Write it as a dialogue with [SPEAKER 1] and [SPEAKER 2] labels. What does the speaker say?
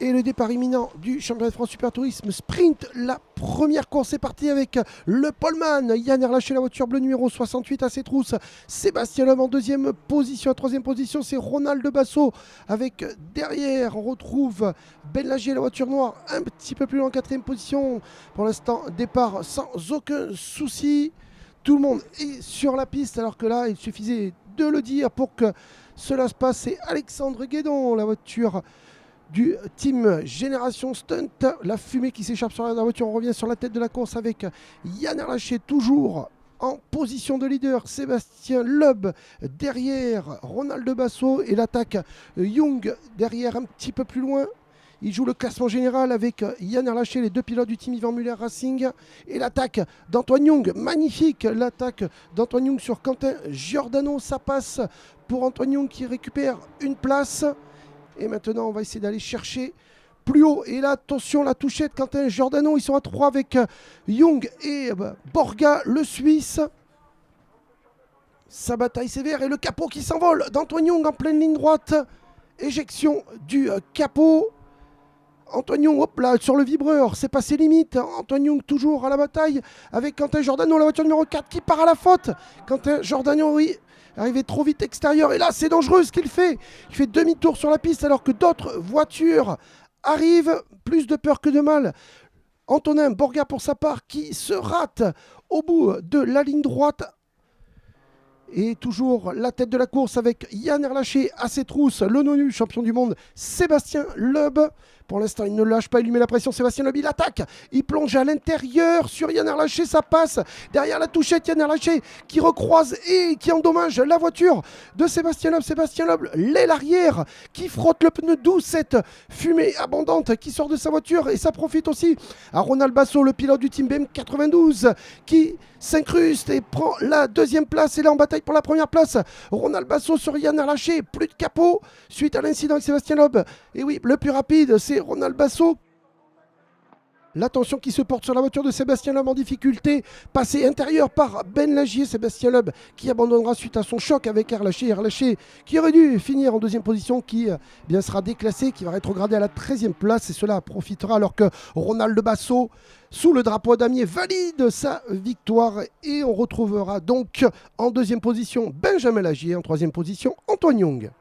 [SPEAKER 1] Et le départ imminent du championnat de France Super Tourisme Sprint. La première course est partie avec le poleman. Yann Erlaché, la voiture bleue numéro 68 à ses trousses. Sébastien Loeb en deuxième position. En troisième position, c'est Ronald Basso. Avec derrière, on retrouve Ben Lagier, la voiture noire, un petit peu plus loin en quatrième position. Pour l'instant, départ sans aucun souci. Tout le monde est sur la piste, alors que là, il suffisait de le dire pour que cela se passe. C'est Alexandre Guédon, la voiture du team Génération Stunt. La fumée qui s'échappe sur la voiture. On revient sur la tête de la course avec Yann Erlaché toujours en position de leader. Sébastien Loeb derrière Ronald Basso et l'attaque Young derrière un petit peu plus loin. Il joue le classement général avec Yann Erlaché, les deux pilotes du team Yvan Muller Racing. Et l'attaque d'Antoine Young, magnifique l'attaque d'Antoine Young sur Quentin Giordano. Ça passe pour Antoine Young qui récupère une place. Et maintenant, on va essayer d'aller chercher plus haut. Et là, attention, la touchette, Quentin Giordano, ils sont à 3 avec Young et Borga, le Suisse. Sa bataille sévère et le capot qui s'envole d'Antoine Young en pleine ligne droite. Éjection du capot. Antoine Young, hop là, sur le vibreur, c'est passé limite. Antoine Young toujours à la bataille avec Quentin Giordano, la voiture numéro 4 qui part à la faute. Quentin Giordano, oui, arrivé trop vite extérieur. Et là, c'est dangereux ce qu'il fait. Il fait demi-tour sur la piste alors que d'autres voitures arrivent. Plus de peur que de mal. Antonin Borga pour sa part qui se rate au bout de la ligne droite. Et toujours la tête de la course avec Yann Erlaché à ses trousses, le non-nu champion du monde Sébastien Loeb. Pour l'instant, il ne lâche pas, il lui met la pression. Sébastien Loeb, il attaque, il plonge à l'intérieur sur Yann Erlaché, ça passe. Derrière la touchette, Yann Erlaché qui recroise et qui endommage la voiture de Sébastien Loeb. Sébastien Loeb, l'aile arrière qui frotte le pneu, d'où cette fumée abondante qui sort de sa voiture. Et ça profite aussi à Ronald Basso, le pilote du team BM 92, qui s'incruste et prend la deuxième place. Et là, en bataille pour la première place, Ronald Basso sur Yann Erlaché, plus de capot suite à l'incident avec Sébastien Loeb. Et oui, le plus rapide, c'est Ronald Basso. L'attention qui se porte sur la voiture de Sébastien Loeb en difficulté. Passé intérieur par Ben Lagier. Sébastien Loeb qui abandonnera suite à son choc avec Erlaché. Erlaché qui aurait dû finir en deuxième position, qui bien sera déclassé, qui va rétrograder à la 13e place. Et cela profitera alors que Ronald Basso, sous le drapeau damier, valide sa victoire. Et on retrouvera donc en deuxième position Benjamin Lagier. En troisième position, Antoine Young.